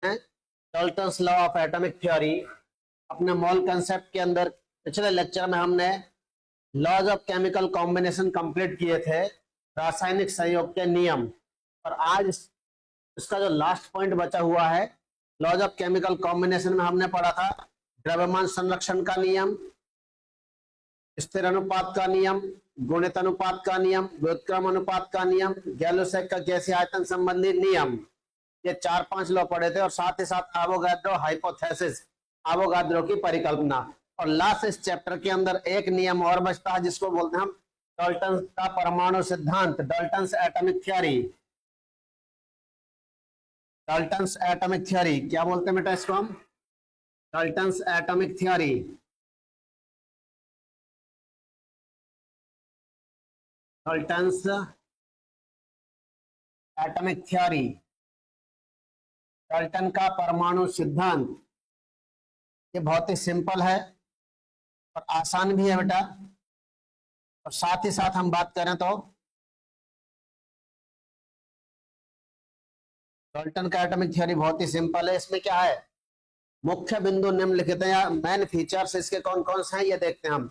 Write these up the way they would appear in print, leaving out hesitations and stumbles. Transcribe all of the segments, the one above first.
हैं Dalton's law of atomic theory. अपने mole concept के अंदर पिछले लेक्चर में हमने laws of chemical combination complete किए थे, रासायनिक संयोग के नियम। और आज इसका जो लास्ट पॉइंट बचा हुआ है लॉज ऑफ केमिकल कॉम्बिनेशन में हमने पढ़ा था द्रव्यमान संरक्षण का नियम, स्थिर अनुपात का नियम, गुणित अनुपात का नियम, व्युत्क्रम अनुपात का नियम, गैलोसेक का गैसीय आयतन संबंधी नियम। ये 4-5 लॉ पढ़े थे और साथ ही साथ एवोगाड्रो हाइपोथेसिस, एवोगाड्रो की परिकल्पना। और लास्ट इस चैप्टर के अंदर एक नियम और बचता है जिसको बोलते हैं हम डाल्टन का परमाणु सिद्धांत, Dalton's atomic theory. Dalton's atomic theory क्या बोलते हैं बेटा इसको हम? Dalton's atomic theory. Dalton's atomic theory, Dalton का परमाणु सिद्धांत। ये बहुत ही सिंपल है और आसान भी है बेटा। और साथ ही साथ हम बात करें तो डाल्टन का एटॉमिक थ्योरी बहुत ही सिंपल है। इसमें क्या है, मुख्य बिंदु निम्नलिखित है या मेन फीचर्स इसके कौन कौन से हैं ये देखते हैं हम।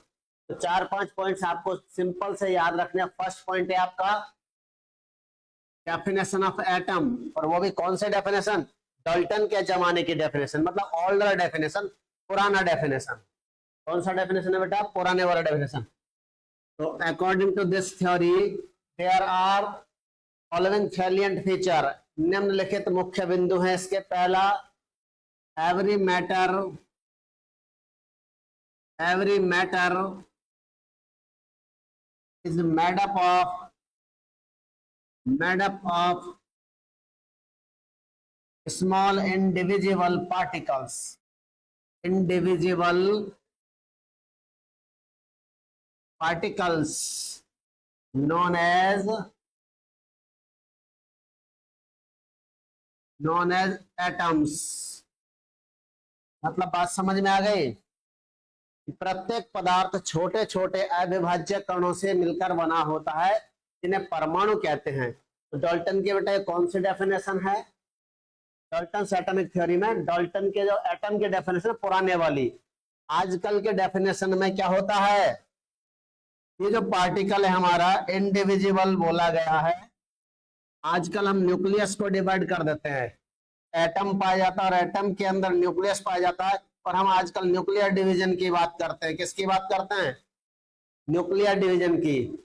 तो 4-5 पॉइंट्स आपको सिंपल से याद रखने हैं। फर्स्ट पॉइंट है आपका डेफिनेशन ऑफ एटम, और वो भी कौन से डेफिनेशन? डाल्टन के जमाने की डेफिनेशन, मतलब ओल्डर डेफिनेशन, पुराना डेफिनेशन। कौन सा डेफिनेशन है बेटा? पुराने वाला डेफिनेशन। तो according to this theory there are following salient feature, निम्नलिखित मुख्य बिंदु हैं इसके। पहला, every matter is made up of small indivisible particles known as atoms। मतलब बात समझ में आ गई? प्रत्येक पदार्थ छोटे छोटे अविभाज्य कणों से मिलकर बना होता है जिन्हें परमाणु कहते हैं। तो डाल्टन के बेटा कौन सी डेफिनेशन है? डाल्टन एटॉमिक थ्योरी में डाल्टन के जो एटम की डेफिनेशन पुराने वाली। आजकल के डेफिनेशन में क्या होता है, ये जो पार्टिकल है हमारा इंडिविजिबल बोला गया है। आजकल हम न्यूक्लियस को डिवाइड कर देते हैं, एटम पाया जाता है और एटम के अंदर न्यूक्लियस पाया जाता है। और हम आजकल न्यूक्लियर डिवीजन की बात करते हैं। किसकी बात करते हैं? न्यूक्लियर डिवीजन की।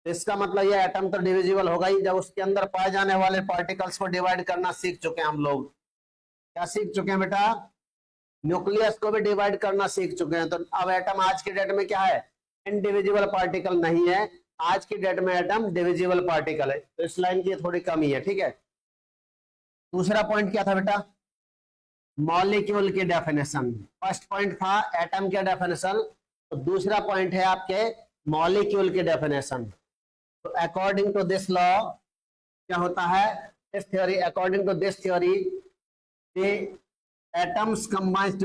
इसका मतलब ये एटम तो डिविजिबल होगा ही जब उसके अंदर पाए जाने वाले पार्टिकल्स को डिवाइड करना सीख चुके हैं हम लोग। क्या सीख चुके हैं बेटा? न्यूक्लियस को भी डिवाइड करना सीख चुके हैं। तो अब एटम आज की डेट में क्या है? इनडिविजिबल पार्टिकल नहीं है। आज की डेट में एटम डिविजिबल पार्टिकल है। तो इस लाइन की थोड़ी कमी है, ठीक है। दूसरा पॉइंट क्या था बेटा? मॉलिक्यूल की डेफिनेशन। फर्स्ट पॉइंट था एटम के डेफिनेशन, तो दूसरा पॉइंट है आपके मॉलिक्यूल की डेफिनेशन। तो अकॉर्डिंग टू दिस लॉ क्या होता है इस theory? According to this theory the atoms combines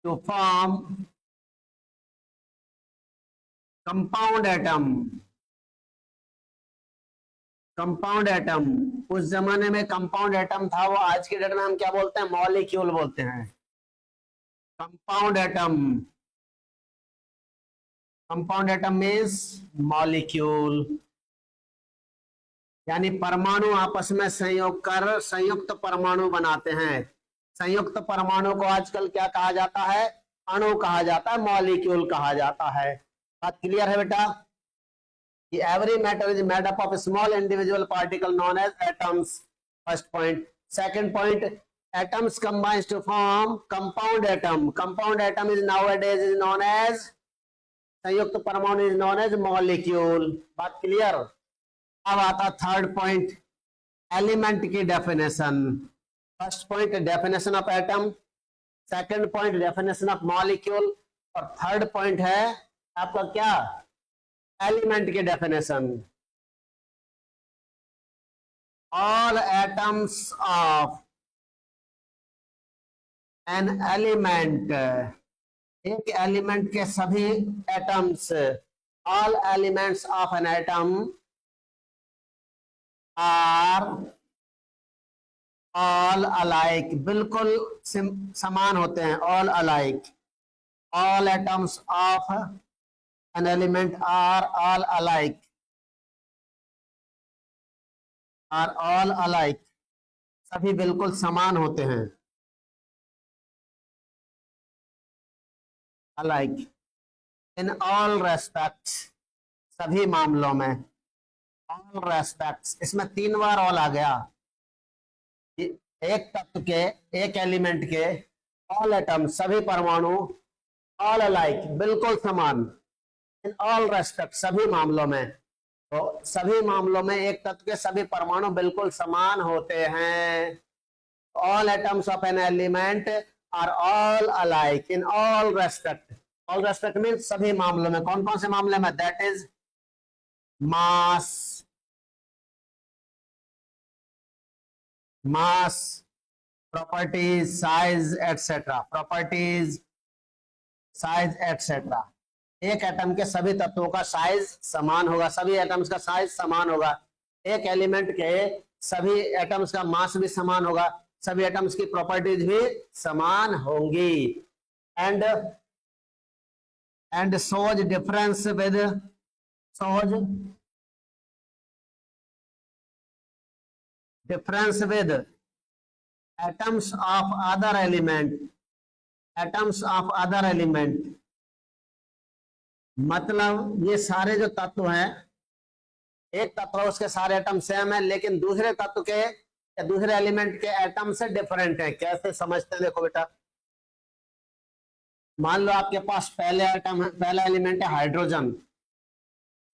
to form compound atom. उस जमाने में कंपाउंड एटम था, वो आज के डेट में हम क्या बोलते हैं? मॉलिक्यूल बोलते हैं। कंपाउंड एटम मीन्स मॉलिक्यूल, यानी परमाणु आपस में संयोग कर संयुक्त परमाणु बनाते हैं। संयुक्त परमाणु को आजकल क्या कहा जाता है? अणु कहा जाता है, मॉलिक्यूल कहा जाता है। बात क्लियर है बेटा? Every matter is made up of small individual particle known as atoms. First point. Second point, atoms combines to form compound atom. Compound atom is nowadays is known as संयुक्त परमाणु is known as molecule. बात clear? अब आता third point, element की definition. First point definition of atom, second point definition of molecule, और third point है आपका क्या? एलिमेंट की definition. All atoms of an element, एक एलिमेंट के सभी atoms all elements of an atom are all alike, बिल्कुल समान होते हैं, all alike. All atoms of an element are all alike, are all alike, सभी बिल्कुल समान होते हैं, अलाइक इन ऑल रेस्पेक्ट्स, सभी मामलों में, ऑल रेस्पेक्ट्स, इसमें 3 बार ऑल आ गया। एक तत्व के, एक एलिमेंट के ऑल एटम, सभी परमाणु, ऑल अलाइक, बिल्कुल समान, इन ऑल रेस्पेक्ट, सभी मामलों में। तो सभी मामलों में एक तत्व के सभी परमाणु बिल्कुल समान होते हैं। All atoms of an element are all alike in all respect. All respect means सभी मामलों में। कौन कौन से मामले में? That is mass, mass, properties, size etcetera, properties, size etcetera. एक एटम के सभी तत्वों का साइज समान होगा, सभी एटम्स का साइज समान होगा। एक एलिमेंट के सभी एटम्स का मास भी समान होगा, सभी एटम्स की प्रॉपर्टीज भी समान होंगी। And shows difference with, shows difference with atoms of other element, atoms of other element, मतलब ये सारे जो तत्व हैं, एक तत्व उसके सारे एटम सेम है, लेकिन दूसरे तत्व के या दूसरे एलिमेंट के एटम से डिफरेंट है। कैसे समझते हैं? देखो बेटा, मान लो आपके पास पहले एटम है, पहला एलिमेंट है हाइड्रोजन,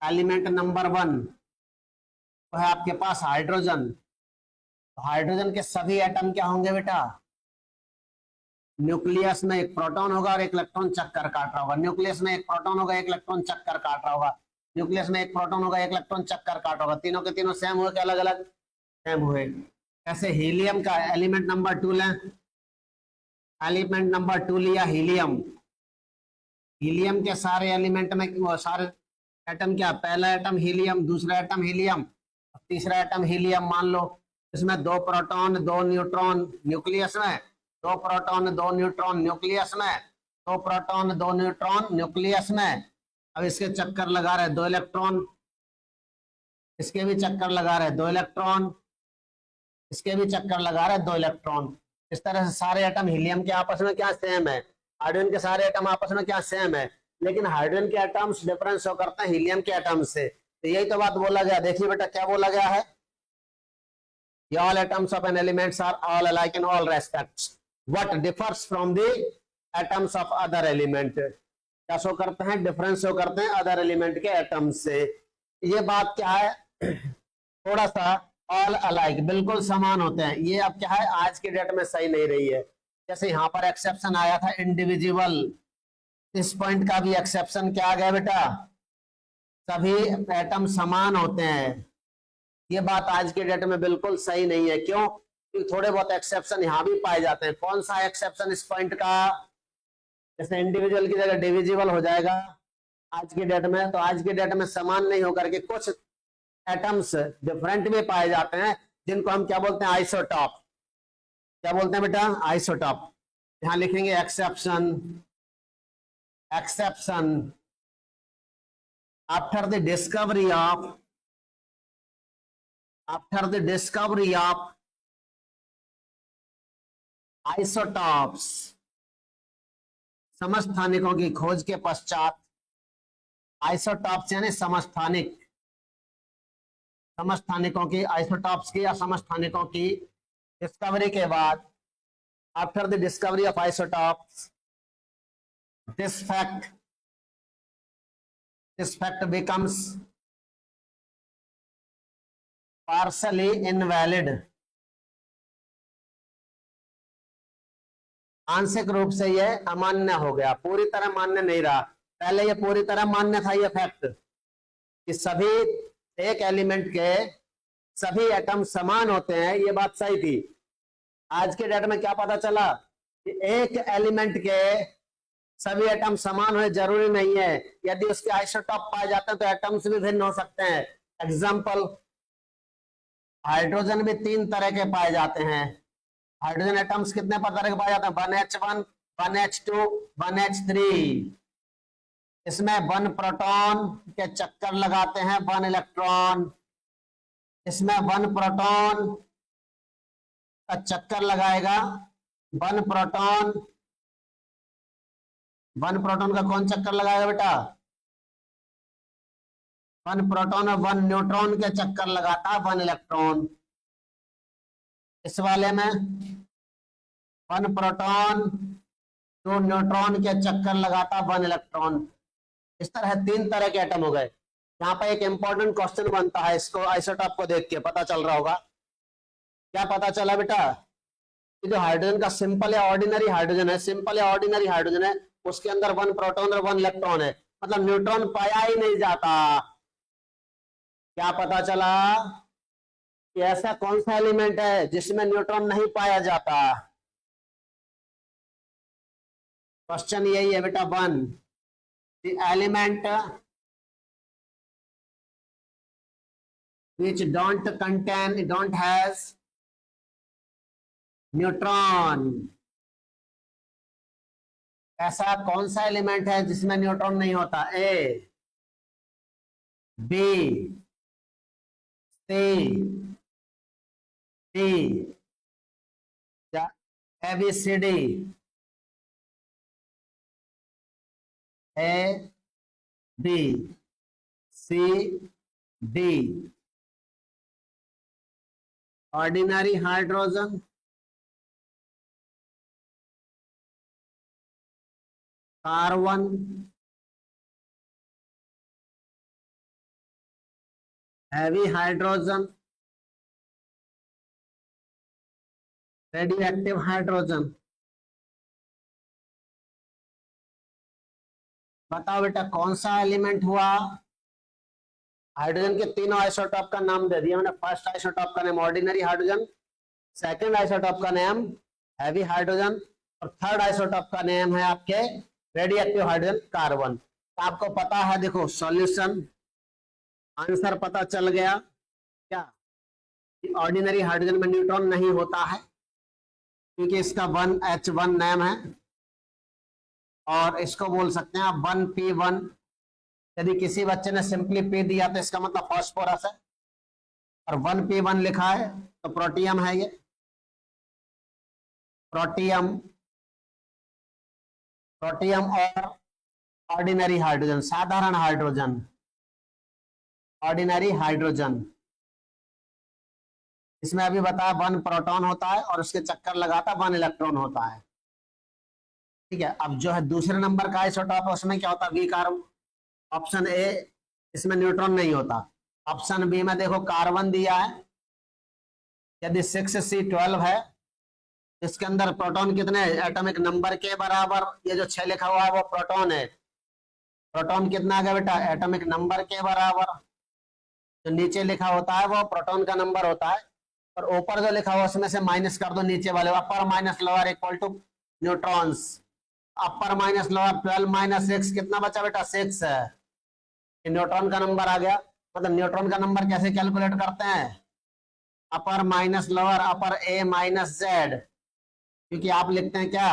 एलिमेंट नंबर 1 तो है आपके पास हाइड्रोजन। हाइड्रोजन के सभी एटम क्या होंगे बेटा? न्यूक्लियस में एक प्रोटॉन होगा और एक इलेक्ट्रॉन चक्कर काट रहा होगा। न्यूक्लियस में एक प्रोटॉन होगा, एक इलेक्ट्रॉन चक्कर काट रहा होगा। न्यूक्लियस में एक प्रोटॉन होगा, एक इलेक्ट्रॉन चक्कर काट रहा होगा। तीनों के तीनों सेम हुए कि अलग अलग? सेम हुए। ऐसे हीलियम का एलिमेंट नंबर 2 लें, एलिमेंट नंबर 2 लिया हीलियम। हीलियम के सारे एलिमेंट में सारे एटम क्या? पहला एटम हीलियम, दूसरा एटम हीलियम, तीसरा एटम हीलियम। मान लो इसमें 2 प्रोटॉन 2 न्यूट्रॉन, न्यूक्लियस में 2 प्रोटॉन 2 न्यूट्रॉन, न्यूक्लियस में 2 प्रोटॉन 2 न्यूट्रॉन, न्यूक्लियस में। अब इसके चक्कर लगा रहे 2 इलेक्ट्रॉन, इसके भी चक्कर लगा रहे 2 इलेक्ट्रॉन, इसके भी चक्कर लगा रहे 2 इलेक्ट्रॉन। इस तरह से सारे एटम हीलियम के आपस में क्या? सेम है। हाइड्रोजन के सारे एटम आपस में क्या? सेम है। लेकिन हाइड्रोजन के एटम्स डिफरेंस करते हैं हीलियम के एटम से। तो यही तो बात बोला गया। देखिए बेटा क्या बोला गया है, all atoms of an elements are all alike in all respects. What differs from the atoms of other element? क्या शो करते हैं? डिफरेंस शो करते हैं अदर एलिमेंट के एटम से। ये बात क्या है? थोड़ा सा ऑल अलाइक, बिल्कुल समान होते हैं, ये अब क्या है आज के डेट में सही नहीं रही है। जैसे यहाँ पर एक्सेप्शन आया था इंडिविजुअल, इस पॉइंट का भी एक्सेप्शन क्या आ गया बेटा? सभी एटम समान होते हैं। ये बात आज के डेट में बिल्कुल सही नहीं है। क्यों? क्योंकि थोड़े बहुत एक्सेप्शन यहाँ भी पाए जाते हैं। कौन सा एक्सेप्शन इस पॉइंट का? जैसे इंडिविजुअल की जगह डिविजिबल हो जाएगा आज के डेट में, तो आज के डेट में समान नहीं होकर के कुछ एटम्स डिफरेंट भी पाए जाते हैं, जिनको हम क्या बोलते हैं? आइसोटॉप। क्या बोलते हैं बेटा? आइसोटॉप। यहाँ लिखेंगे exception, exception after the discovery of, after the discovery of isotopes, समस्थानिकों की खोज के पश्चात, आइसोटॉप्स यानी समस्थानिक, समस्थानिकों की, आइसोटॉप्स की या समस्थानिकों की डिस्कवरी के बाद, after the discovery of isotopes, this fact becomes partially invalid, आंशिक रूप से यह अमान्य हो गया, पूरी तरह मान्य नहीं रहा। पहले ये पूरी तरह मान्य था ये फैक्ट कि सभी एक एलिमेंट के सभी एटम समान होते हैं, ये बात सही थी। आज के डेट में क्या पता चला कि एक एलिमेंट के सभी एटम समान हो जरूरी नहीं है, यदि उसके आइसोटॉप पाए जाते हैं तो एटम्स भी भिन्न हो सकते हैं। एग्जाम्पल, हाइड्रोजन भी 3 तरह के पाए जाते हैं। हाइड्रोजन एटम्स कितने तरह के पाए जाते हैं? 1H1, 1H2, 1H3। इसमें 1 प्रोटॉन के चक्कर लगाते हैं 1 इलेक्ट्रॉन। इसमें 1 प्रोटॉन का चक्कर लगाएगा 1 प्रोटॉन। 1 प्रोटॉन का कौन चक्कर लगाएगा बेटा? 1 प्रोटॉन और 1 न्यूट्रॉन के चक्कर लगाता है 1 इलेक्ट्रॉन। इस वाले में 1 प्रोटॉन 2 न्यूट्रॉन के चक्कर लगाता 1 इलेक्ट्रॉन। इस तरह 3 तरह के एटम हो गए। यहाँ पे एक इंपॉर्टेंट क्वेश्चन बनता है, इसको आइसोटॉप को देख के पता चल रहा होगा। क्या पता चला बेटा? कि जो हाइड्रोजन का सिंपल या ऑर्डिनरी हाइड्रोजन है, सिंपल या ऑर्डिनरी हाइड्रोजन है, उसके अंदर 1 प्रोटॉन और 1 इलेक्ट्रॉन है, मतलब न्यूट्रॉन पाया ही नहीं जाता। क्या पता चला? कि ऐसा कौन सा एलिमेंट है जिसमें न्यूट्रॉन नहीं पाया जाता? क्वेश्चन यही है बेटा। 1, the element which don't has neutron. ऐसा कौन सा एलिमेंट है जिसमें न्यूट्रॉन नहीं होता? ए, बी, सी, डी, या ABCD? A, B, C, D. Ordinary hydrogen, carbon, heavy hydrogen, radioactive hydrogen. बताओ बेटा कौन सा एलिमेंट हुआ? हाइड्रोजन के तीनों आइसोटॉप का नाम दे दिया मैंने। फर्स्ट आइसोटॉप का नाम ऑर्डिनरी हाइड्रोजन, सेकंड आइसोटॉप का नाम हैवी हाइड्रोजन, और थर्ड आइसोटॉप का नाम है आपके रेडियो एक्टिव हाइड्रोजन, कार्बन। तो आपको पता है, देखो सॉल्यूशन, आंसर पता चल गया। क्या? ऑर्डिनरी हाइड्रोजन में न्यूट्रॉन नहीं होता है क्योंकि इसका 1H1 नाम है, और इसको बोल सकते हैं आप 1P1। यदि किसी बच्चे ने सिंपली पी दिया तो इसका मतलब फास्फोरस है, और 1P1 लिखा है तो प्रोटियम है। ये प्रोटियम, प्रोटियम और ऑर्डिनरी हाइड्रोजन, साधारण हाइड्रोजन, ऑर्डिनरी हाइड्रोजन। इसमें अभी बताया 1 प्रोटॉन होता है और उसके चक्कर लगाता 1 इलेक्ट्रॉन होता है। ठीक है। अब जो है दूसरे नंबर का आइसोटॉप है, उसमें क्या होता है? We carbon. ऑप्शन ए, इसमें न्यूट्रॉन नहीं होता। ऑप्शन बी में देखो कार्बन दिया है, यदि 6C12 है, इसके अंदर प्रोटॉन कितने? एटॉमिक नंबर के बराबर, ये जो 6 लिखा हुआ है वो प्रोटॉन है। प्रोटॉन कितना आ गया बेटा? एटॉमिक नंबर के बराबर। जो नीचे लिखा होता है वो प्रोटॉन का नंबर होता है, और ऊपर जो लिखा हुआ उसमें से माइनस कर दो नीचे वाले। Upper minus lower equal to neutrons. Upper minus lower 12 minus 6 कितना बचा बेटा? 6 है। न्यूट्रॉन का नंबर आ गया। मतलब न्यूट्रॉन का नंबर कैसे कैलकुलेट करते हैं? अपर माइनस लोअर, अपर ए माइनस जेड, क्योंकि आप लिखते हैं क्या?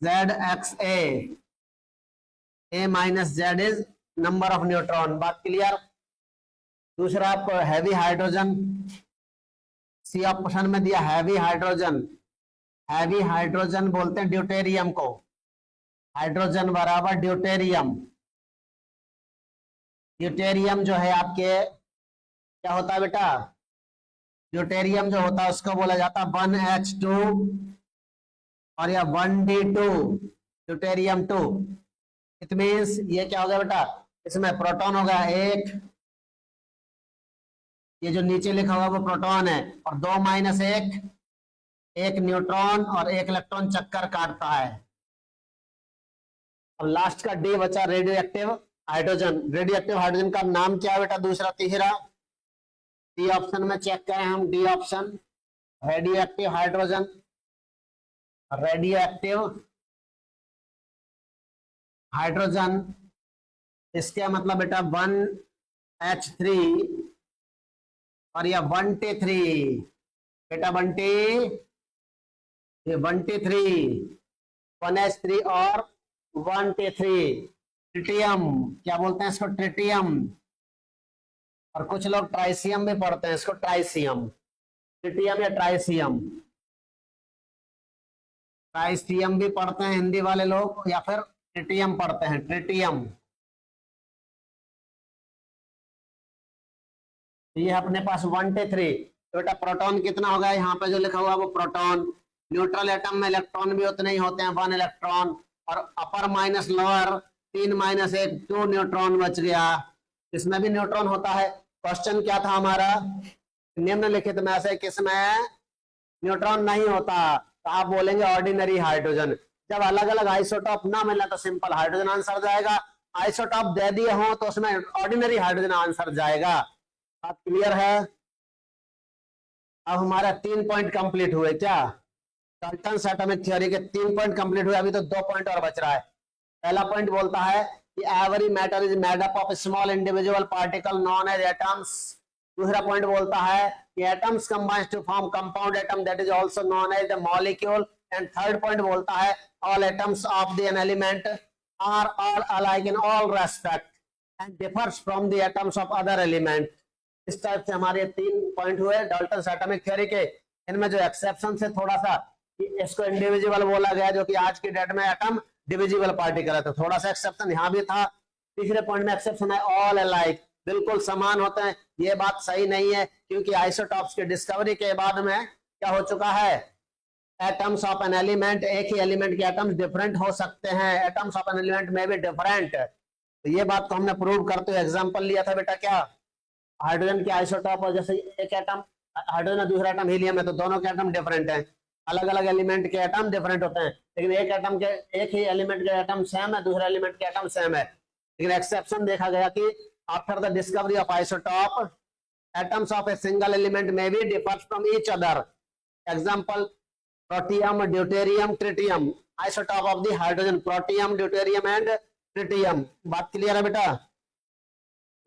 ZXA, A minus Z is number of neutron. बात क्लियर? दूसरा आपको हैवी हाइड्रोजन, सी ऑप्शन में दिया हैवी हाइड्रोजन। हैवी हाइड्रोजन बोलते हैं ड्यूटेरियम को। हाइड्रोजन बराबर ड्यूटेरियम। ड्यूटेरियम जो है आपके क्या होता है बेटा? ड्यूटेरियम जो होता है उसको बोला जाता है 1H2 और या 1D2, ड्यूटेरियम 2। इट मीन्स ये क्या हो गया बेटा? इसमें प्रोटॉन हो गया 1, ये जो नीचे लिखा हुआ वो प्रोटॉन है, और 2 माइनस 1, 1 न्यूट्रॉन और 1 इलेक्ट्रॉन चक्कर काटता है। अब लास्ट का डी बचा, radio active hydrogen. Radioactive hydrogen का नाम क्या है बेटा? दूसरा, तीसरा, डी ऑप्शन में चेक करें हम। D option, radio active hydrogen, radioactive hydrogen, इसके मतलब बेटा 1H3 और यह 1T3 बेटा 1T3 1H3 और 1T3 ट्रिटियम, क्या बोलते हैं इसको, ट्रिटियम। और कुछ लोग ट्राइसियम भी पढ़ते हैं इसको, ट्राइसियम, ट्रिटियम या ट्राइसियम, ट्राइसियम भी पढ़ते हैं हिंदी वाले लोग, या फिर ट्रिटियम पढ़ते हैं, ट्रिटियम। ये अपने पास 1T3। तो बेटा प्रोटॉन कितना होगा, यहाँ पे जो लिखा हुआ वो प्रोटॉन। न्यूट्रल एटम में इलेक्ट्रॉन भी उतने ही होते हैं, 1 इलेक्ट्रॉन। और अपर माइनस लोअर 3 माइनस 1 2 न्यूट्रॉन बच गया, इसमें भी न्यूट्रॉन होता है। क्वेश्चन क्या था हमारा, निम्नलिखित में से किसमें न्यूट्रॉन नहीं होता, तो आप बोलेंगे ऑर्डिनरी हाइड्रोजन। जब अलग अलग आइसोटॉप ना मिला तो सिंपल हाइड्रोजन आंसर जाएगा, आइसोटॉप दे दिए हो तो उसमें ऑर्डिनरी हाइड्रोजन आंसर जाएगा। बात क्लियर है। अब हमारा 3 पॉइंट कंप्लीट हुए, क्या डाल्टन्स एटॉमिक थ्योरी के 3 पॉइंट कंप्लीट हुए, अभी तो 2 पॉइंट और बच रहा है। पहला पॉइंट बोलता है कि every matter is made up of small individual particle known as atoms. दूसरा पॉइंट बोलता है कि atoms combine to form compound atom that is also known as the molecule. And third point बोलता है all atoms of the an element are all alike in all respect and differs from the atoms of other element. इस type से हमारे 3 point हुए Dalton's atomic theory के। इनमें जो exception है थोड़ा सा कि इसको इंडिविजुअल बोला गया, जो कि आज की डेट में एटम डिविजिबल पार्टिकल है, तो थोड़ा सा एक्सेप्शन यहाँ भी था। तीसरे पॉइंट में एक्सेप्शन है ऑल अलाइक, बिल्कुल समान होते हैं। ये बात सही नहीं है, क्योंकि आइसोटॉप्स की डिस्कवरी के बाद में क्या हो चुका है, एटम्स ऑफ एन एलिमेंट, एक ही एलिमेंट के एटम्स डिफरेंट हो सकते हैं, एटम्स ऑफ एन एलिमेंट में भी डिफरेंट। तो ये बात को हमने प्रूव करते हुए एग्जाम्पल लिया था बेटा, क्या हाइड्रोजन के आइसोटॉप, और जैसे एक एटम हाइड्रोजन दूसरा एटम हीलियम है, तो दोनों के एटम डिफरेंट हैं, अलग अलग एलिमेंट के एटम डिफरेंट होते हैं, लेकिन एक एटम के, एक ही एलिमेंट के एटम सेम है, दूसरे एलिमेंट के एटम सेम है। लेकिन एक्सेप्शन देखा गया कि after the discovery of isotope atoms of a single element में भी differs from each other. Example protium, deuterium, tritium, isotope of the hydrogen, protium, deuterium and tritium. बात क्लियर है बेटा।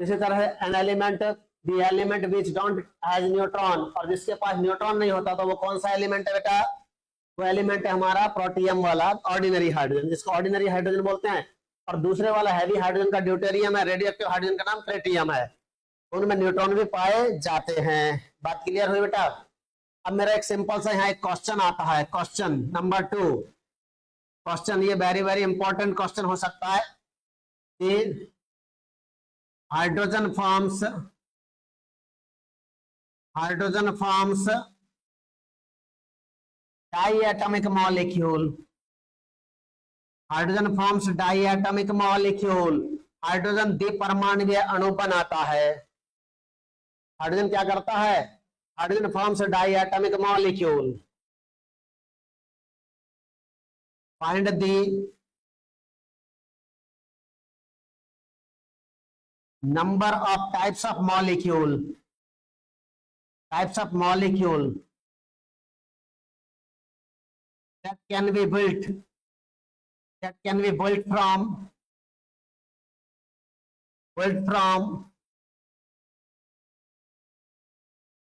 इसी तरह an element, the element which don't has neutron, और जिसके पास neutron नहीं होता तो वो कौन सा एलिमेंट है बेटा, वो एलिमेंट है हमारा प्रोटियम वाला ऑर्डिनरी हाइड्रोजन, जिसको ऑर्डिनरी हाइड्रोजन बोलते हैं। और दूसरे वाला हैवी हाइड्रोजन का ड्यूटेरियम है, रेडियोएक्टिव हाइड्रोजन का नाम ट्रिटियम है, उनमें न्यूट्रॉन भी पाए जाते हैं। बात क्लियर हुई बेटा। अब मेरा एक सिंपल सा यहाँ एक क्वेश्चन आता है, क्वेश्चन नंबर 2। क्वेश्चन ये वेरी वेरी इंपॉर्टेंट क्वेश्चन हो सकता है कि hydrogen forms diatomic molecule, hydrogen forms diatomic molecule, hydrogen द्विपरमाणुकीय अणु बनाता है। हाइड्रोजन क्या करता है, hydrogen forms diatomic molecule. Find the number of types of molecule that can be built from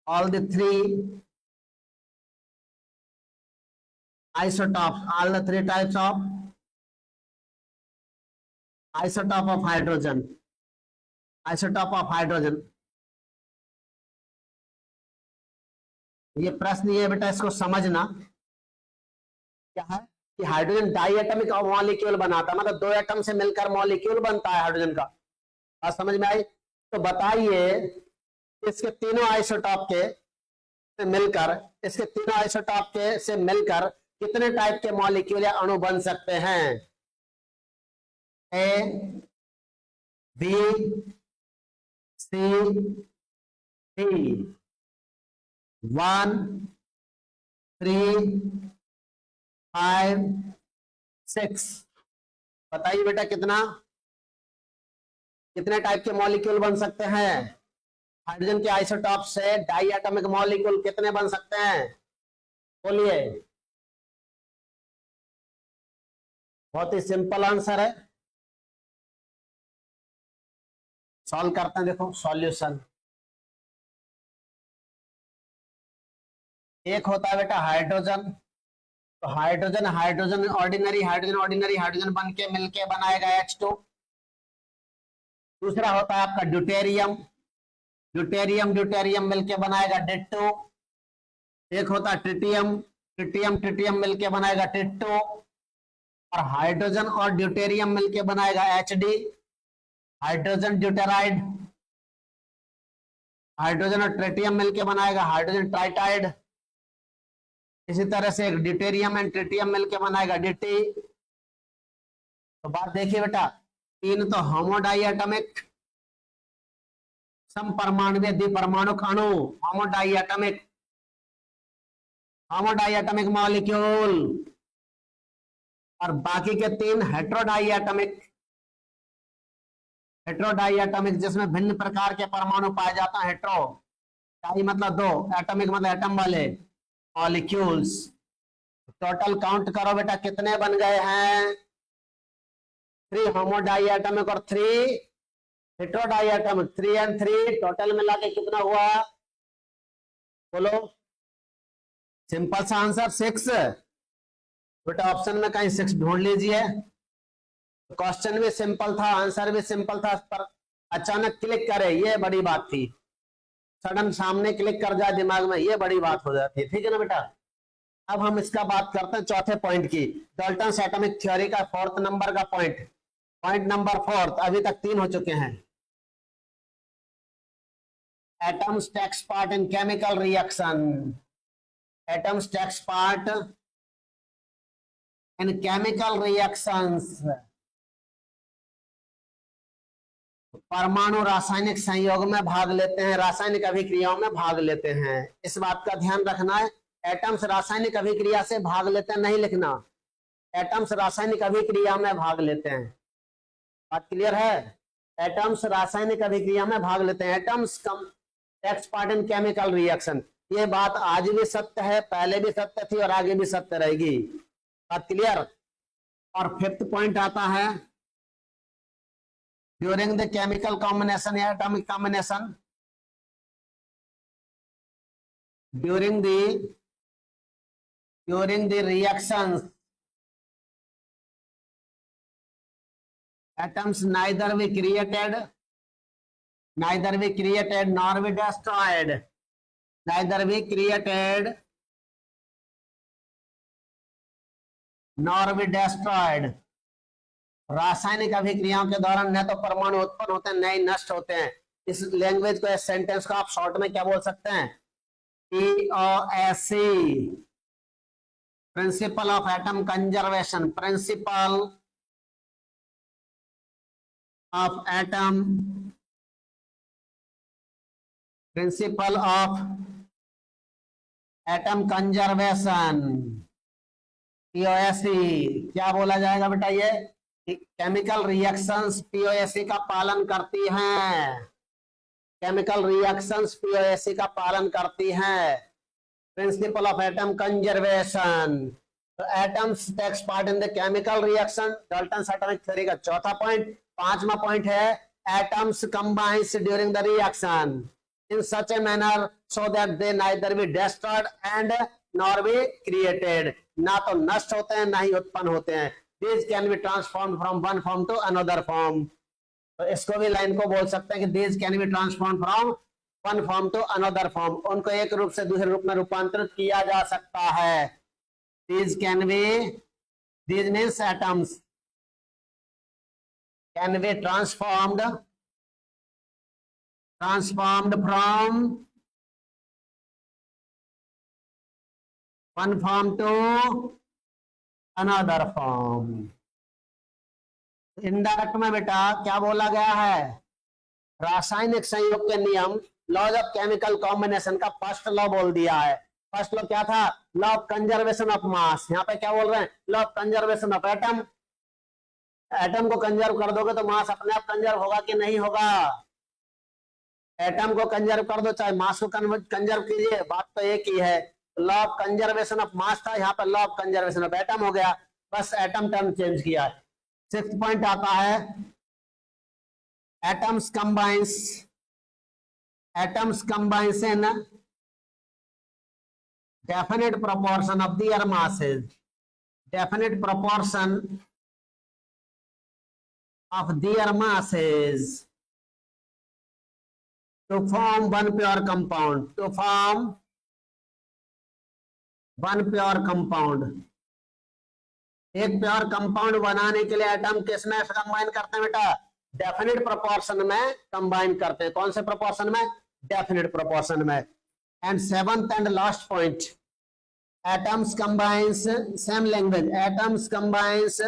all the 3 isotopes, all the 3 types of isotope of hydrogen, ये प्रश्न ये बेटा इसको समझना क्या है कि हाइड्रोजन डाइएटॉमिक मॉलिक्यूल बनाता है, मतलब 2 एटम से मिलकर मॉलिक्यूल बनता है हाइड्रोजन का। बात समझ में आई? तो बताइए इसके तीनों आइसोटॉप के से मिलकर कितने टाइप के मॉलिक्यूल या अणु बन सकते हैं। ए, बी, सी, डी, 1, 3, 5, 6। बताइए बेटा कितने टाइप के मॉलिक्यूल बन सकते हैं हाइड्रोजन के आइसोटॉप से, डाइएटॉमिक मॉलिक्यूल कितने बन सकते हैं, बोलिए। बहुत ही सिंपल आंसर है, सॉल्व करते हैं, देखो सॉल्यूशन। एक होता है बेटा हाइड्रोजन, तो hydrogen hydrogen ordinary hydrogen ordinary hydrogen बन के मिलके बनाएगा H2। दूसरा होता है आपका ड्यूटेरियम, ड्यूटेरियम ड्यूटेरियम मिलके बनाएगा डिट्टो। एक होता है ट्रिटियम, ट्रिटियम ट्रिटियम मिलके बनाएगा टिट्टो। और हाइड्रोजन और ड्यूटेरियम मिलके बनाएगा HD, हाइड्रोजन ड्यूटेराइड। हाइड्रोजन और ट्रिटियम मिलके बनाएगा हाइड्रोजन ट्राइटाइड। इसी तरह से एक ड्यूटेरियम एंड ट्रिटियम मिलके बनाएगा DT। तो बात देखिए बेटा, तीन तो होमोडाइएटमिक समपरमाणु द्विपरमाणुक अणु, होमोडाइएटमिक होमोडाइएटमिक मॉलिक्यूल, और बाकी के तीन हेट्रोडाइएटमिक, हेट्रोडाइएटमिक जिसमें भिन्न प्रकार के परमाणु पाए जाते हैं। हेट्रो डाई मतलब दो, एटमिक मतलब एटम वाले मॉलिक्यूल्स। टोटल काउंट करो बेटा कितने बन गए हैं, 3 होमोडाइएटमिक और 3 हेट्रोडाइएटमिक, 3 and 3 टोटल मिला के कितना हुआ बोलो। सिंपल सा आंसर 6। बेटा ऑप्शन में कहीं 6 ढूंढ लीजिए। क्वेश्चन भी सिंपल था, आंसर भी सिंपल था, पर अचानक क्लिक करे ये बड़ी बात थी। सडन सामने क्लिक कर जाए दिमाग में, ये बड़ी बात हो जाती है। ठीक है ना बेटा। अब हम इसका बात करते हैं चौथे पॉइंट की, डाल्टन्स एटॉमिक थ्योरी का 4th नंबर का पॉइंट, पॉइंट नंबर 4। अभी तक 3 हो चुके हैं। Atoms takes part in chemical reaction, atoms takes part in chemical reactions. परमाणु रासायनिक संयोग में भाग लेते हैं, रासायनिक अभिक्रियाओं में भाग लेते हैं। इस बात का ध्यान रखना है। एटम्स रासायनिक अभिक्रिया से भाग लेते हैं नहीं लिखना, एटम्स रासायनिक अभिक्रिया में भाग लेते हैं। बात क्लियर है। एटम्स रासायनिक अभिक्रिया में भाग लेते हैं, atoms takes part in chemical reaction. ये बात आज भी सत्य है, पहले भी सत्य थी और आगे भी सत्य रहेगी। बात क्लियर। और 5th पॉइंट आता है ड्यूरिंग द केमिकल कॉम्बिनेशन या atomic combination, during the reactions atoms neither be created nor be destroyed, neither be created nor be destroyed। रासायनिक अभिक्रियाओं के दौरान न तो परमाणु उत्पन्न होते हैं न ही नष्ट होते हैं। इस लैंग्वेज को, इस सेंटेंस को आप शॉर्ट में क्या बोल सकते हैं, POSC, principle of atom conservation, principle of atom, principle of atom conservation, POSC। क्या बोला जाएगा बेटा, ये केमिकल रिएक्शंस POSC का पालन करती हैं, केमिकल रिएक्शंस POSC का पालन करती हैं। प्रिंसिपल ऑफ एटम कंजर्वेशन, तो atoms takes part in the chemical reaction, Dalton's atomic theory का चौथा पॉइंट। 5वां पॉइंट है atoms combines during the reaction in such a manner so that they neither be destroyed and nor be created. ना तो नष्ट होते हैं ना ही उत्पन्न होते हैं। These can be transform from one form to another form. तो इसको भी लाइन को बोल सकते हैं कि these can be transform from one form to another form. उनको एक रूप से दूसरे रूप में रूपांतरित किया जा सकता है। These can B, these means atoms can be transformed from one form to another form। Indirect में बेटा क्या बोला गया है, रासायनिक संयोग के नियम, लॉज ऑफ केमिकल कॉम्बिनेशन का फर्स्ट लॉ बोल दिया है। फर्स्ट लॉ क्या था, law of conservation of mass. यहाँ पे क्या बोल रहे हैं, law of conservation of atom. Atom को कंजर्व कर दोगे तो मास अपने आप कंजर्व होगा कि नहीं होगा। एटम को कंजर्व कर दो चाहे मास को कंजर्व कीजिए, बात तो एक ही है। Law of conservation of mass था, यहाँ पर law of conservation of atom हो गया, बस एटम टर्म चेंज किया है। 6th पॉइंट आता है atoms combines in definite proportion of their masses, definite proportion of their masses to form one pure compound, to form one pure compound. एक pure compound बनाने के लिए एटम किसमें combine करते हैं बेटा? डेफिनेट प्रोपोर्शन में कंबाइन करते हैं. कौन से प्रोपोर्शन में? डेफिनेट प्रोपोर्शन में. And seventh and last point, atoms combines, same language, atoms combines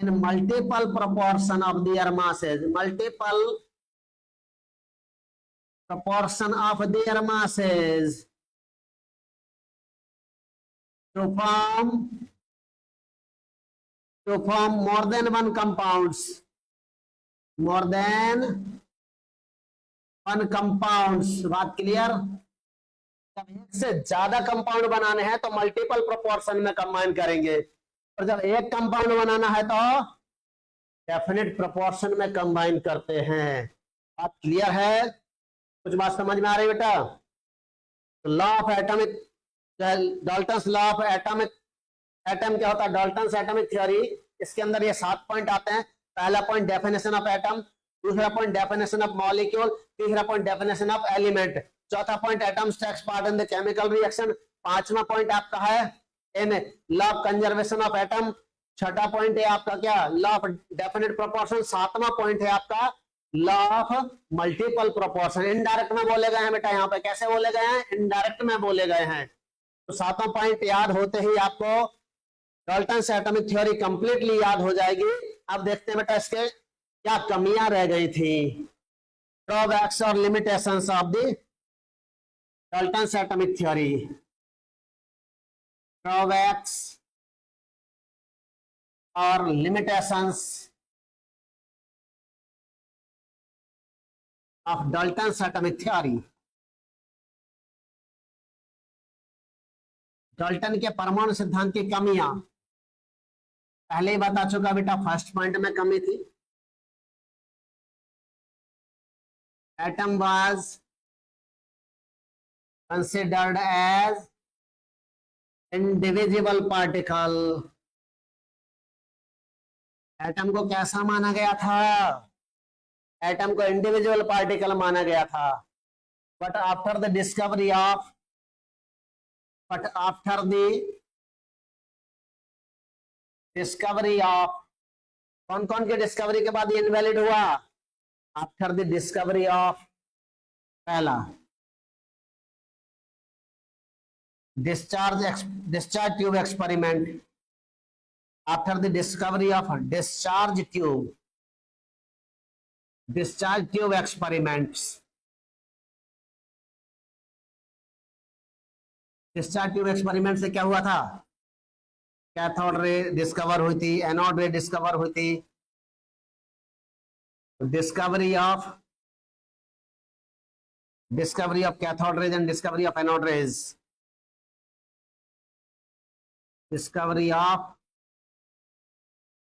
in multiple proportion of their masses, multiple proportion of their masses to form more than one compounds, more than one compounds. बात clear? जब एक से ज्यादा compound बनाने हैं तो multiple proportion में combine करेंगे, और जब एक कंपाउंड बनाना है तो डेफिनेट प्रोपोर्शन में कंबाइन करते हैं. बात क्लियर है? कुछ बात समझ में आ रही बेटा? Law of atomic, Dalton's law of atomic, atom क्या होता है? Dalton's atomic theory. इसके अंदर ये 7 पॉइंट आते हैं. पहला पॉइंट डेफिनेशन ऑफ एटम, दूसरा पॉइंट डेफिनेशन ऑफ मॉलिक्यूल, तीसरा पॉइंट डेफिनेशन ऑफ एलिमेंट, चौथा point atoms takes part in the chemical reaction, पांचवा पॉइंट आपका है in law of conservation of atom, छठा पॉइंट है आपका क्या? लॉ ऑफ डेफिनेट प्रोपोर्शन, सातवां पॉइंट है आपका law of multiple proportion. Indirect में बोले गए हैं बेटा, यहाँ पे कैसे बोले गए हैं? इनडायरेक्ट में बोले गए हैं. तो सातवां पॉइंट याद होते ही आपको डाल्टन्स एटॉमिक थ्योरी कंप्लीटली याद हो जाएगी. अब देखते हैं बेटा इसके क्या कमियां रह गई थी, ड्रॉबैक्स और limitations of the Dalton's atomic theory. Drawbacks और limitations of Dalton's atomic theory. Dalton के परमाणु सिद्धांत की कमियां पहले ही बता चुका बेटा. फर्स्ट पॉइंट में कमी थी, atom was considered as indivisible particle. Atom को कैसा माना गया था? एटम को इंडिविजुअल पार्टिकल माना गया था. But after the discovery of कौन कौन के डिस्कवरी के बाद ये इनवैलिड हुआ? आफ्टर द डिस्कवरी ऑफ, पहला discharge tube experiment. After the discovery of discharge tube experiments. Discharge tube experiment से क्या हुआ था? कैथोड रे डिस्कवर हुई थी, एनोड रे डिस्कवर हुई थी. Discovery of cathode rays and discovery of anode rays. Discovery of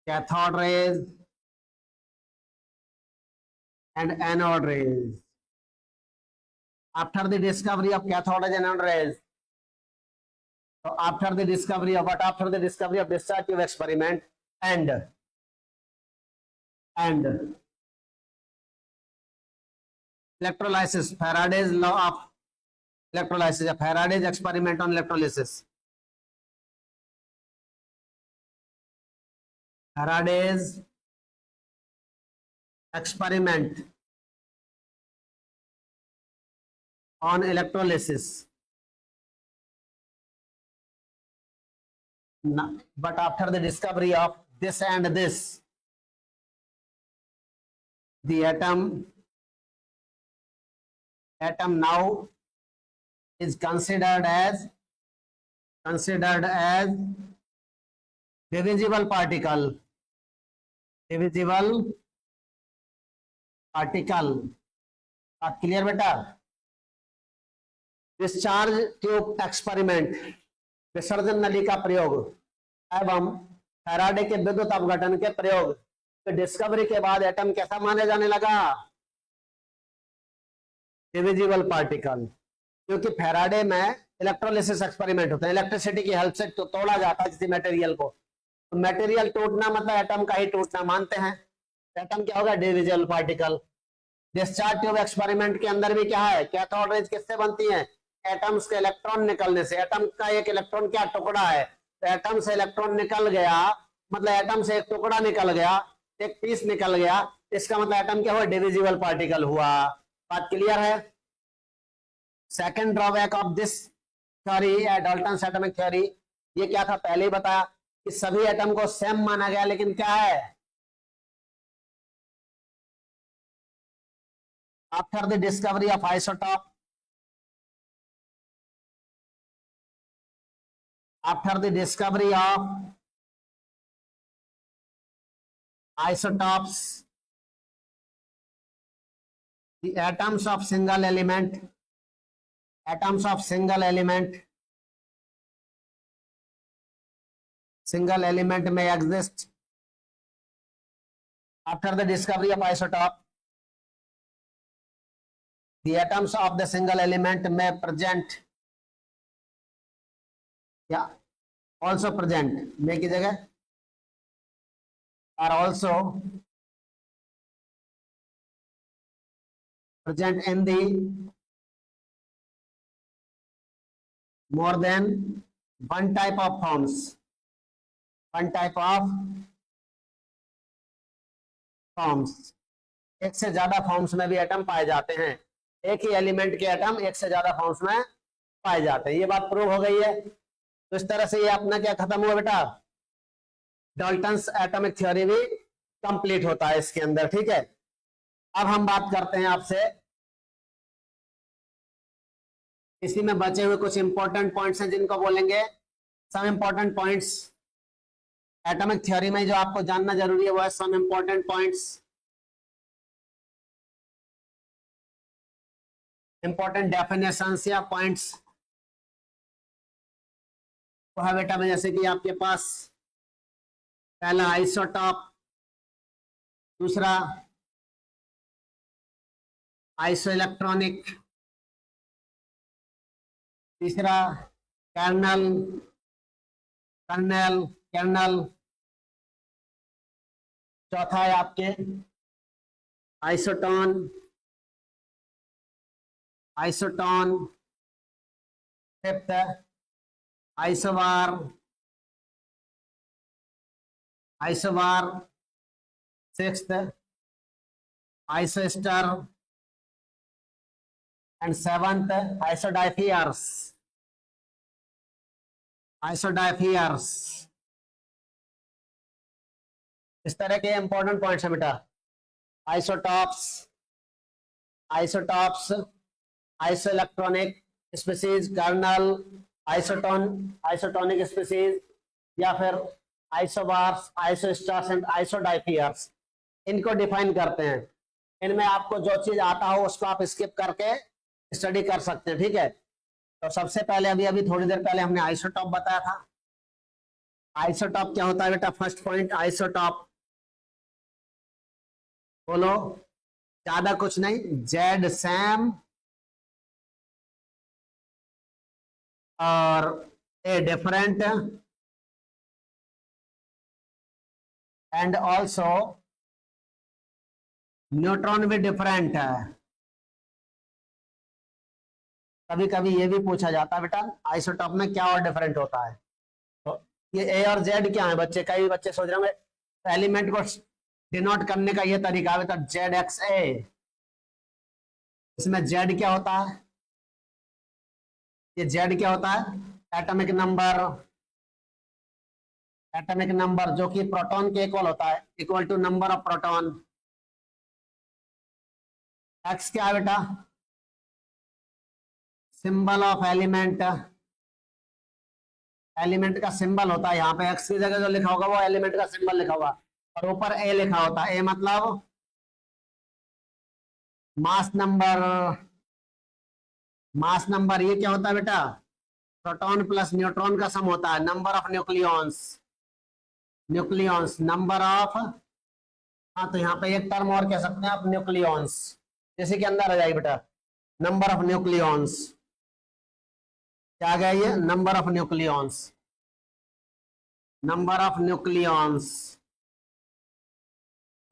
cathode rays and anode rays. After the discovery of cathode rays and anode rays, so after the discovery of discharge tube experiment and electrolysis, Faraday's law of electrolysis, Faraday's experiment on electrolysis, Faraday's experiment on electrolysis. But after the discovery of this and this, the atom now is considered as divisible particle. Clear बेटा? Discharge tube experiment, विसर्जन नली का प्रयोग एवं Faraday के विद्युत अपघटन के प्रयोग की डिस्कवरी के बाद एटम कैसा माने जाने लगा? Divisible particle. क्योंकि फैराडे में इलेक्ट्रोलिसिस एक्सपेरिमेंट होते हैं, इलेक्ट्रिसिटी की हेल्प से तो तोड़ा जाता है किसी मटेरियल को, तो मटेरियल टूटना मतलब एटम का ही टूटना मानते हैं। एटम क्या होगा? Divisible particle. Discharge tube experiment के अंदर भी क्या है? कैथोड रेज किससे बनती है? एटम्स के इलेक्ट्रॉन निकलने से। एटम का एक इलेक्ट्रॉन क्या टुकड़ा है, तो एटम से इलेक्ट्रॉन निकल गया मतलब एटम से एक टुकड़ा निकल गया, एक पीस निकल गया, इसका मतलब एटम क्या हुआ? डिविजिबल पार्टिकल हुआ। बात क्लियर है? Second drawback of this theory, Dalton's atomic theory, ये क्या था? पहले ही बताया कि सभी एटम को सेम माना गया, लेकिन क्या है? After the discovery of isotope, after the discovery of isotopes, the atoms of single element may exist. After the discovery of isotope, the atoms of the single element may present, या also present, may की जगह are also present in the more than one type of forms, एक से ज्यादा forms में भी atom पाए जाते हैं। एक ही एलिमेंट के एटम एक से ज्यादा फॉर्म्स में पाए जाते हैं। ये बात प्रूव हो गई है। तो इस तरह से ये अपना क्या खत्म हुआ बेटा? डाल्टन्स एटॉमिक थ्योरी भी कंप्लीट होता है इसके अंदर। ठीक है, अब हम बात करते हैं आपसे, इसी में बचे हुए कुछ इंपॉर्टेंट पॉइंट्स हैं जिनको बोलेंगे some important points. Atomic theory में जो आपको जानना जरूरी है वो है some important points, important definitions या पॉइंट्स। तो है बेटा में जैसे कि आपके पास पहला आइसोटॉप, दूसरा आइसो इलेक्ट्रॉनिक, तीसरा कर्नल, चौथा है आपके isotone, fifth isobar, sixth isoster and seventh isodiaphers. इस तरह के इंपॉर्टेंट पॉइंट्स है बेटा। Isotopes, isoelectronic species, kernel, isotonic species, या फिर आइसोबार्स, आइसोस्टार्स एंड आइसोडाइफियर्स, इनको डिफाइन करते हैं। इनमें आपको जो चीज आता हो उसको आप स्किप करके स्टडी कर सकते हैं। ठीक है, तो सबसे पहले अभी थोड़ी देर पहले हमने आइसोटॉप बताया था। आइसोटॉप क्या होता है बेटा? फर्स्ट पॉइंट, आइसोटॉप बोलो, ज्यादा कुछ नहीं, जेड सैम और a different and also neutron भी डिफरेंट है। कभी कभी ये भी पूछा जाता है बेटा आइसोटॉप में क्या और डिफरेंट होता है। तो ये ए और जेड क्या है बच्चे? कई बच्चे सोच रहे होंगे एलिमेंट को डिनोट करने का ये तरीका है, तो जेड एक्स ए, इसमें जेड क्या होता है? ये जेड क्या होता है? एटॉमिक नंबर जो कि प्रोटॉन के इक्वल होता है, equal to number of proton. X क्या है बेटा? सिंबल ऑफ एलिमेंट, एलिमेंट का सिंबल होता है। यहाँ पे एक्स की जगह जो लिखा होगा वो एलिमेंट का सिंबल लिखा होगा, और ऊपर ए लिखा होता है। ए मतलब मास नंबर। ये क्या होता है बेटा? प्रोटॉन प्लस न्यूट्रॉन का सम होता है, number of nucleons. Nucleons, number of, हाँ तो यहाँ पे एक टर्म और कह सकते हैं आप, न्यूक्लियॉन्स, जैसे कि अंदर आ जाएगी बेटा, नंबर ऑफ न्यूक्लियॉन्स, क्या आ गया ये, number of nucleons, number of nucleons.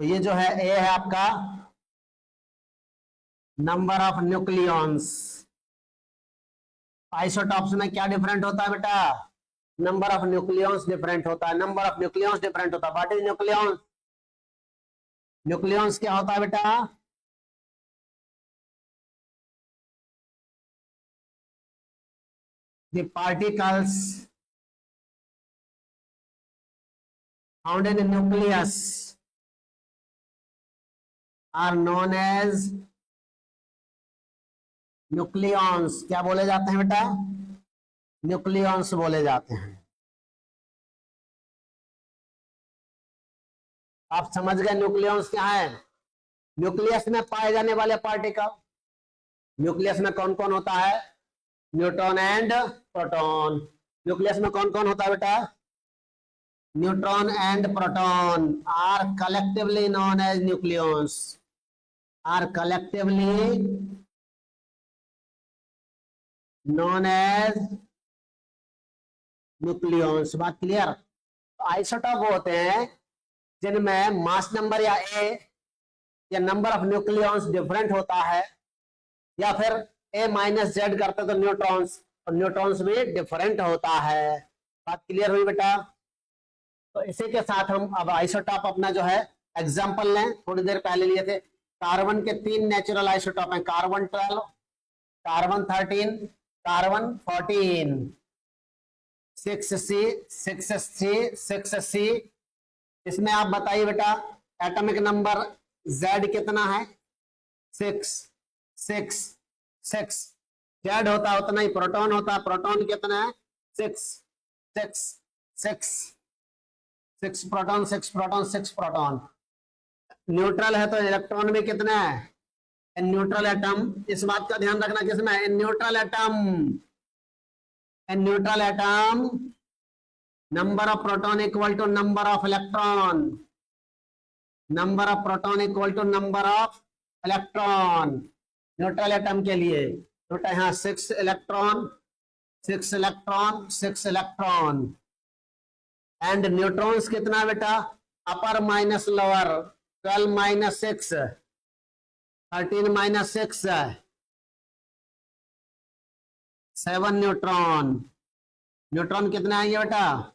तो ये जो है ए है आपका नंबर ऑफ न्यूक्लियॉन्स। आइसोटॉप्स में क्या डिफरेंट होता है बेटा, नंबर ऑफ न्यूक्लियॉन्स डिफरेंट होता है, नंबर ऑफ न्यूक्लियॉन्स डिफरेंट होता है। व्हाट इज न्यूक्लियॉन्स, न्यूक्लियॉन्स क्या होता है बेटा, the particles found in the nucleus are known as nucleons. क्या बोले जाते हैं बेटा, न्यूक्लियॉन्स बोले जाते हैं। आप समझ गए न्यूक्लियॉन्स क्या है, न्यूक्लियस में पाए जाने वाले पार्टिकल। न्यूक्लियस में कौन कौन होता है, न्यूट्रॉन एंड प्रोटॉन। न्यूक्लियस में कौन कौन होता है बेटा, neutron and proton are collectively known as nucleons, are collectively known as nucleons. बात क्लियर। आइसोटॉप होते हैं जिनमें मास नंबर या ए या नंबर ऑफ न्यूक्लियॉन्स डिफरेंट होता है, या फिर ए माइनस जेड करते तो न्यूट्रॉन्स, और न्यूट्रॉन्स भी डिफरेंट होता है। बात क्लियर हुई बेटा। तो इसी के साथ हम अब आइसोटॉप अपना जो है एग्जांपल लें, थोड़ी देर पहले लिए थे। कार्बन के 3 नेचुरल आइसोटॉप हैं, carbon 12, carbon 13, carbon 14, 6C, 6C, 6C। इसमें आप बताइए बेटा एटॉमिक नंबर Z कितना है, 6, 6, 6। जेड होता है उतना ही प्रोटॉन होता है, प्रोटॉन कितना है, 6, 6, 6, 6 प्रोटॉन, 6 प्रोटॉन, 6 प्रोटॉन। न्यूट्रल है तो इलेक्ट्रॉन भी कितना है, न्यूट्रल एटम। इस बात का ध्यान रखना किसमें, neutral atom, neutral atom number of proton equal to number of electron, number of proton equal to number of electron. Neutral atom के लिए बेटा यहाँ 6 electron, 6 electron, 6 electron. And neutrons कितना बेटा, upper minus lower, 12 minus 6, 13 minus 6, 7 neutron. Neutron कितने आएंगे बेटा,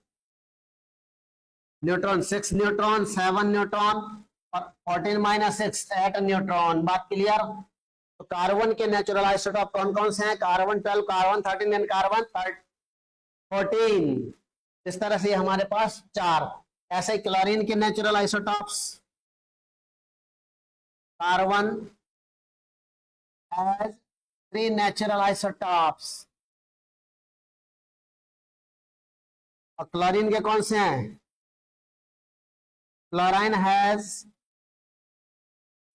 neutron 6 neutron, 7 neutron और 14 माइनस 6, 8 न्यूट्रॉन। बात क्लियर। तो कार्बन के नेचुरल आइसोटॉप कौन कौन से हैं, कार्बन 12, कार्बन 13 एंड कार्बन 14। इस तरह से हमारे पास 4। ऐसे क्लोरीन के natural isotopes, carbon has 3 natural isotopes. और क्लोरीन के कौन से हैं, क्लोराइन हैज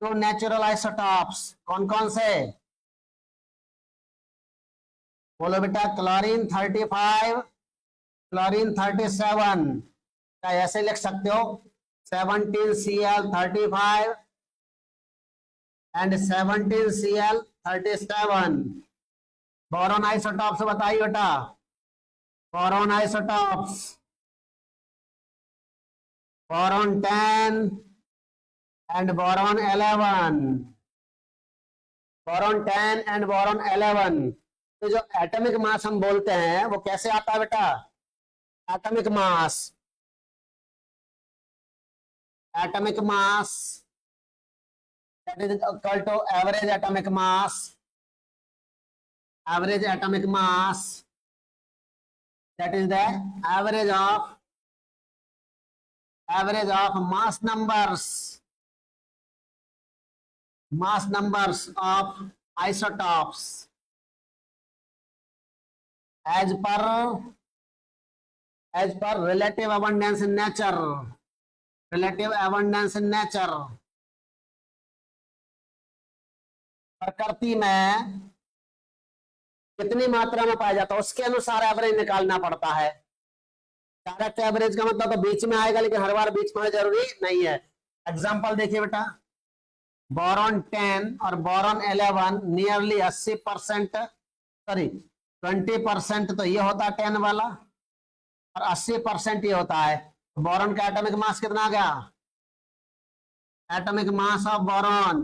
2 नेचुरल आइसोटॉप्स। कौन कौन से, बोलो बेटा, क्लोरीन 35, क्लोरीन 37। क्या ऐसे लिख सकते हो, 17Cl35 and 17Cl37। Boron isotopes बताइए बेटा, boron isotopes, boron 10 and boron 11, boron 10 and boron 11। तो जो एटॉमिक मास हम बोलते हैं वो कैसे आता है बेटा, atomic mass, atomic mass that is equal to average atomic mass, average atomic mass, that is the average of mass numbers of isotopes as per relative abundance in nature, relative abundance in nature। प्रकृति में कितनी मात्रा में पाया जाता है उसके अनुसार एवरेज निकालना पड़ता है। डायरेक्ट एवरेज का मतलब तो बीच में आएगा, लेकिन हर बार बीच में जरूरी नहीं है। एग्जांपल देखिए बेटा, बोरॉन 10 और बोरॉन 11 नियरली 80%, सॉरी 20%, तो ये होता है 10 वाला और 80% ये होता है। बोरॉन का एटॉमिक मास कितना आ गया? एटॉमिक मास ऑफ बोरॉन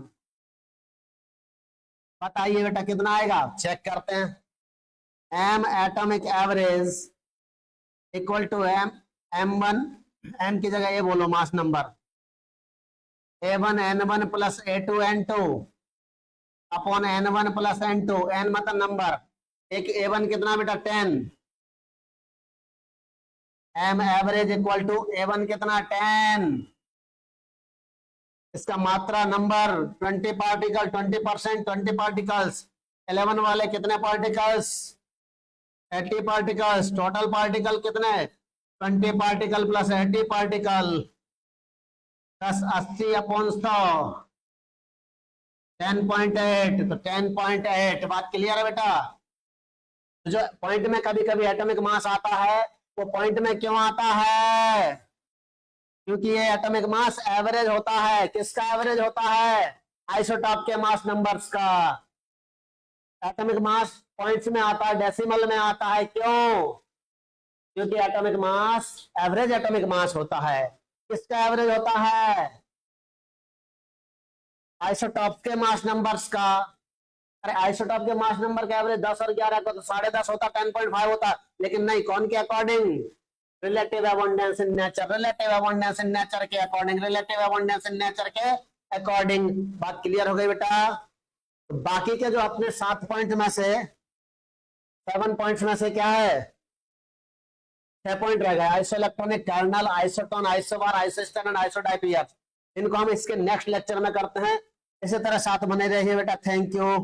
बताइए बेटा कितना आएगा, चेक करते हैं। M atomic average equal to M1, M की जगह ये बोलो mass number, A1 N1 plus A2 N2 upon N1 plus N2, N मतलब नंबर, एक A1 कितना बेटा 10, M average equal to A1 कितना 10, इसका मात्रा नंबर 20 पार्टिकल, 20%, 20 पार्टिकल्स, 11 वाले कितने पार्टिकल्स 80 पार्टिकल्स, टोटल पार्टिकल कितने 20 पार्टिकल प्लस 80 पार्टिकल, 10 80 अपॉन 100 10.8, तो 10.8। बात क्लियर है बेटा? तो जो पॉइंट में कभी कभी एटॉमिक मास आता है वो पॉइंट में क्यों आता है? क्योंकि ये एटॉमिक मास एवरेज होता है। किसका एवरेज होता है? आइसोटॉप के मास नंबर्स का। एटॉमिक मास पॉइंट्स में आता है, डेसिमल में आता है, क्यों? क्योंकि atomic mass average atomic mass होता है। किसका एवरेज होता है? आइसोटॉप के मास नंबर्स का। अरे आइसोटॉप के मास नंबर का एवरेज 10 और 11 का तो 10.5 होता, 10.5 होता, लेकिन नहीं, कौन के according? Relative abundance in nature, relative abundance in nature के according, relative abundance in nature के अकॉर्डिंग। बात क्लियर हो गई बेटा? तो बाकी के जो अपने 7 पॉइंट में से 7 पॉइंट्स में से क्या है, 6 पॉइंट रह गए, isoelectronic, kernel, isotone, isobar, isoster and isodiaphers. इनको हम इसके नेक्स्ट लेक्चर में करते हैं। इसी तरह साथ बने रहिए बेटा। Thank you.